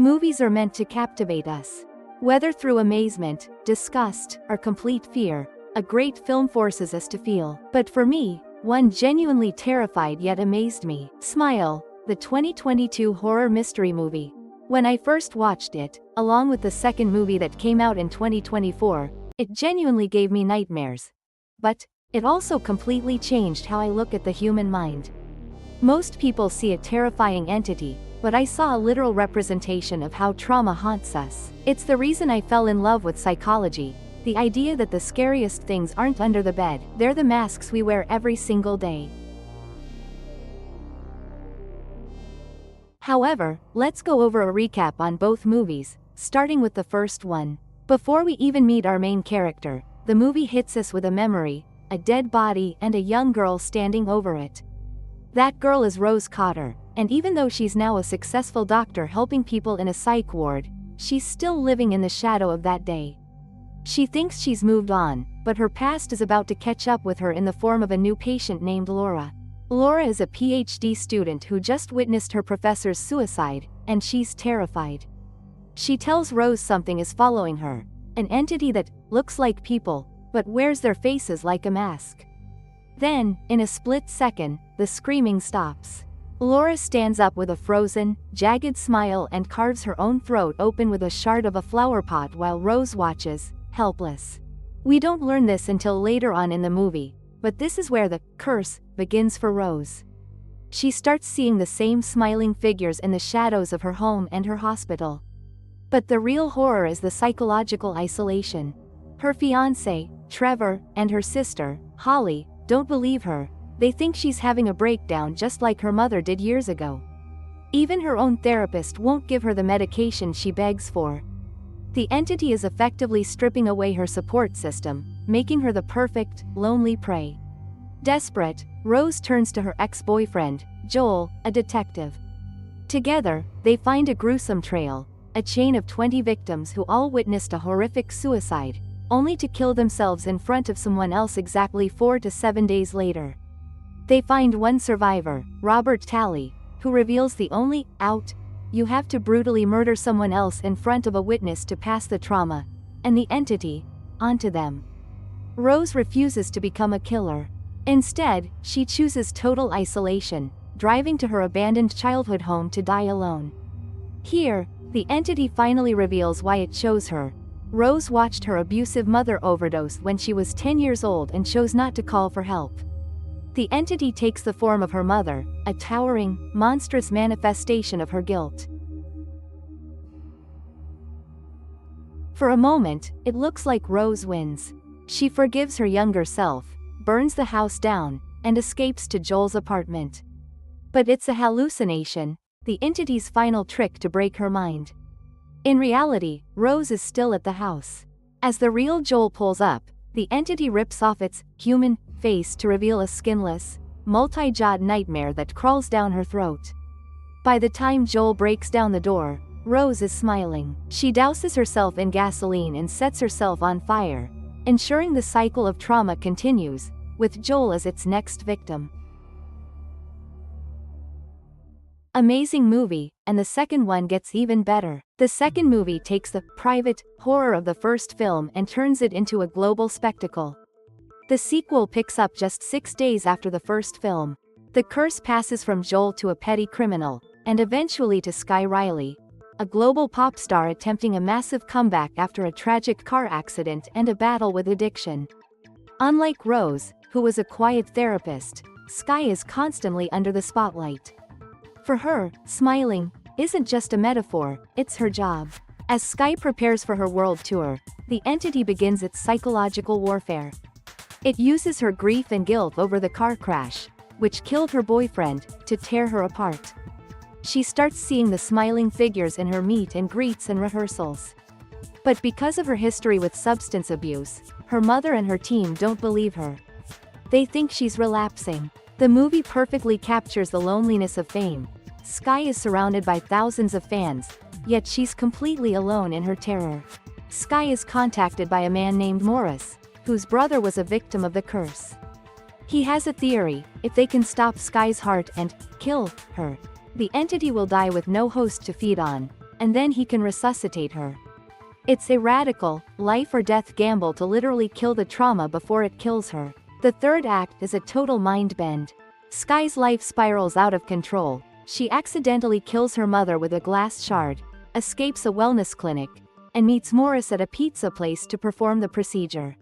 Movies are meant to captivate us. Whether through amazement, disgust, or complete fear, a great film forces us to feel. But for me, one genuinely terrified yet amazed me. Smile, the 2022 horror mystery movie. When I first watched it, along with the second movie that came out in 2024, it genuinely gave me nightmares. But it also completely changed how I look at the human mind. Most people see a terrifying entity, but I saw a literal representation of how trauma haunts us. It's the reason I fell in love with psychology. The idea that the scariest things aren't under the bed, they're the masks we wear every single day. However, let's go over a recap on both movies, starting with the first one. Before we even meet our main character, the movie hits us with a memory, a dead body, and a young girl standing over it. That girl is Rose Cotter, and even though she's now a successful doctor helping people in a psych ward, she's still living in the shadow of that day. She thinks she's moved on, but her past is about to catch up with her in the form of a new patient named Laura. Laura is a PhD student who just witnessed her professor's suicide, and she's terrified. She tells Rose something is following her, an entity that looks like people, but wears their faces like a mask. Then, in a split second, the screaming stops. Laura stands up with a frozen, jagged smile and carves her own throat open with a shard of a flower pot while Rose watches, helpless. We don't learn this until later on in the movie, but this is where the curse begins for Rose. She starts seeing the same smiling figures in the shadows of her home and her hospital. But the real horror is the psychological isolation. Her fiancé, Trevor, and her sister, Holly, don't believe her. They think she's having a breakdown just like her mother did years ago. Even her own therapist won't give her the medication she begs for. The entity is effectively stripping away her support system, making her the perfect, lonely prey. Desperate, Rose turns to her ex-boyfriend, Joel, a detective. Together, they find a gruesome trail, a chain of 20 victims who all witnessed a horrific suicide, only to kill themselves in front of someone else exactly 4 to 7 days later. They find one survivor, Robert Talley, who reveals the only out you have to brutally murder someone else in front of a witness to pass the trauma and the entity onto them. Rose refuses to become a killer. Instead, she chooses total isolation, driving to her abandoned childhood home to die alone. Here, the entity finally reveals why it chose her. Rose watched her abusive mother overdose when she was 10 years old and chose not to call for help. The entity takes the form of her mother, a towering, monstrous manifestation of her guilt. For a moment, it looks like Rose wins. She forgives her younger self, burns the house down, and escapes to Joel's apartment. But it's a hallucination, the entity's final trick to break her mind. In reality, Rose is still at the house. As the real Joel pulls up, the entity rips off its human face to reveal a skinless, multi-jawed nightmare that crawls down her throat. By the time Joel breaks down the door, Rose is smiling. She douses herself in gasoline and sets herself on fire, ensuring the cycle of trauma continues, with Joel as its next victim. Amazing movie, and the second one gets even better. The second movie takes the private horror of the first film and turns it into a global spectacle. The sequel picks up just 6 days after the first film. The curse passes from Joel to a petty criminal, and eventually to Sky Riley, a global pop star attempting a massive comeback after a tragic car accident and a battle with addiction. Unlike Rose, who was a quiet therapist, Sky is constantly under the spotlight. For her, smiling isn't just a metaphor, it's her job. As Sky prepares for her world tour, the entity begins its psychological warfare. It uses her grief and guilt over the car crash, which killed her boyfriend, to tear her apart. She starts seeing the smiling figures in her meet and greets and rehearsals. But because of her history with substance abuse, her mother and her team don't believe her. They think she's relapsing. The movie perfectly captures the loneliness of fame. Sky is surrounded by thousands of fans, yet she's completely alone in her terror. Sky is contacted by a man named Morris, whose brother was a victim of the curse. He has a theory: if they can stop Sky's heart and kill her, the entity will die with no host to feed on. and then he can resuscitate her. It's a radical, life-or-death gamble to literally kill the trauma before it kills her. The third act is a total mind bend. Sky's life spirals out of control. She accidentally kills her mother with a glass shard, escapes a wellness clinic, and meets Morris at a pizza place to perform the procedure.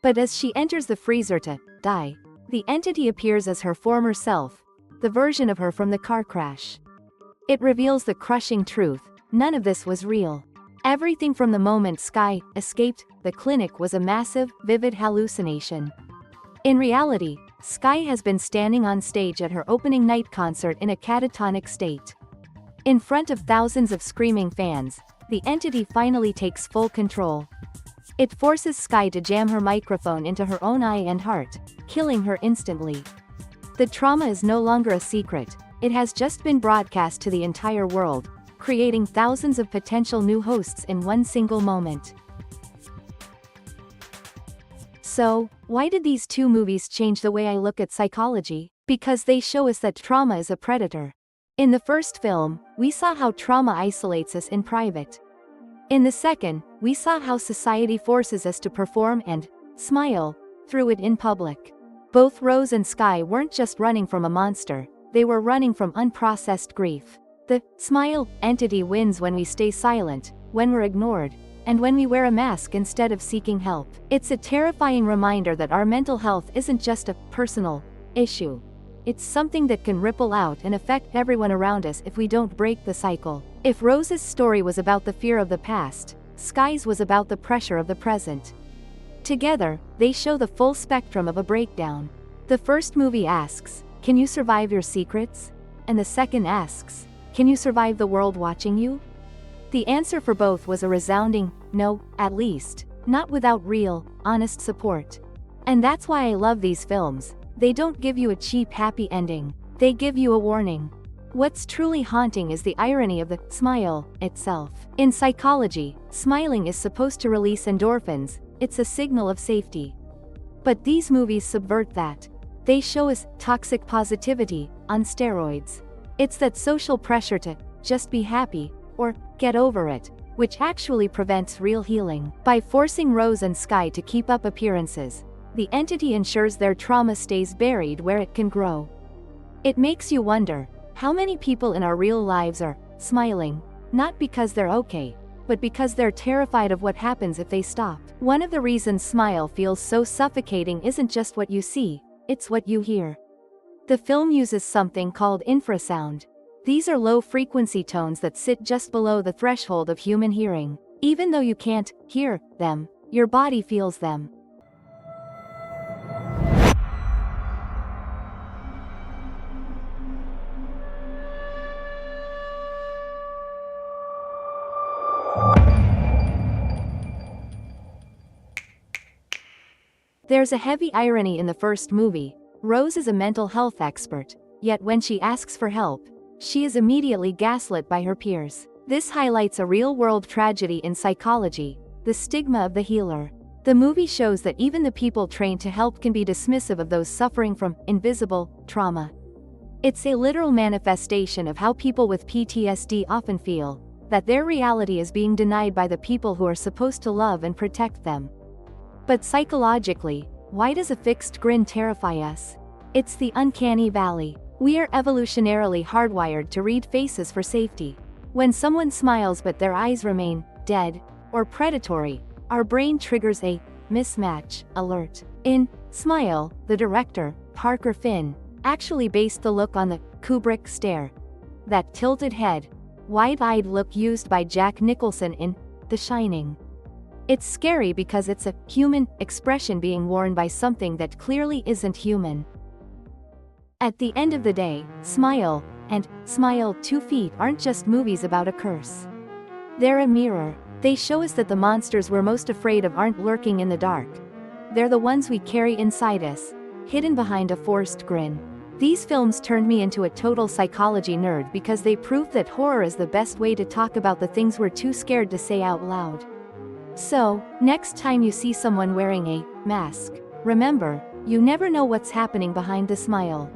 But as she enters the freezer to die, the entity appears as her former self, the version of her from the car crash. It reveals the crushing truth: none of this was real. Everything from the moment Sky escaped the clinic was a massive, vivid hallucination. In reality, Sky has been standing on stage at her opening night concert in a catatonic state. In front of thousands of screaming fans, the entity finally takes full control. It forces Sky to jam her microphone into her own eye and heart, killing her instantly. The trauma is no longer a secret, it has just been broadcast to the entire world, creating thousands of potential new hosts in one single moment. So, why did these two movies change the way I look at psychology? Because they show us that trauma is a predator. In the first film, we saw how trauma isolates us in private. In the second, we saw how society forces us to perform and smile through it in public. Both Rose and Sky weren't just running from a monster, they were running from unprocessed grief. The smile entity wins when we stay silent, when we're ignored, and when we wear a mask instead of seeking help. It's a terrifying reminder that our mental health isn't just a personal issue. It's something that can ripple out and affect everyone around us if we don't break the cycle. If Rose's story was about the fear of the past, Sky's was about the pressure of the present. Together, they show the full spectrum of a breakdown. The first movie asks, can you survive your secrets? And the second asks, can you survive the world watching you? The answer for both was a resounding no, at least, not without real, honest support. And that's why I love these films. They don't give you a cheap happy ending, they give you a warning. What's truly haunting is the irony of the smile itself. In psychology, smiling is supposed to release endorphins, it's a signal of safety. But these movies subvert that. They show us toxic positivity on steroids. It's that social pressure to just be happy, or get over it, which actually prevents real healing. By forcing Rose and Sky to keep up appearances, the entity ensures their trauma stays buried where it can grow. It makes you wonder, how many people in our real lives are smiling, not because they're okay, but because they're terrified of what happens if they stop. One of the reasons smile feels so suffocating isn't just what you see, it's what you hear. The film uses something called infrasound. These are low-frequency tones that sit just below the threshold of human hearing. Even though you can't hear them, your body feels them. There's a heavy irony in the first movie. Rose is a mental health expert, yet when she asks for help, she is immediately gaslit by her peers. This highlights a real-world tragedy in psychology, the stigma of the healer. The movie shows that even the people trained to help can be dismissive of those suffering from invisible trauma. It's a literal manifestation of how people with PTSD often feel, that their reality is being denied by the people who are supposed to love and protect them. But psychologically, why does a fixed grin terrify us? It's the uncanny valley. We are evolutionarily hardwired to read faces for safety. When someone smiles but their eyes remain dead or predatory, our brain triggers a mismatch alert. In Smile, the director, Parker Finn, actually based the look on the Kubrick stare. That tilted head, wide-eyed look used by Jack Nicholson in The Shining. It's scary because it's a human expression being worn by something that clearly isn't human. At the end of the day, Smile and Smile 2 Feet aren't just movies about a curse. They're a mirror. They show us that the monsters we're most afraid of aren't lurking in the dark. They're the ones we carry inside us, hidden behind a forced grin. These films turned me into a total psychology nerd because they proved that horror is the best way to talk about the things we're too scared to say out loud. So, next time you see someone wearing a mask, remember, you never know what's happening behind the smile.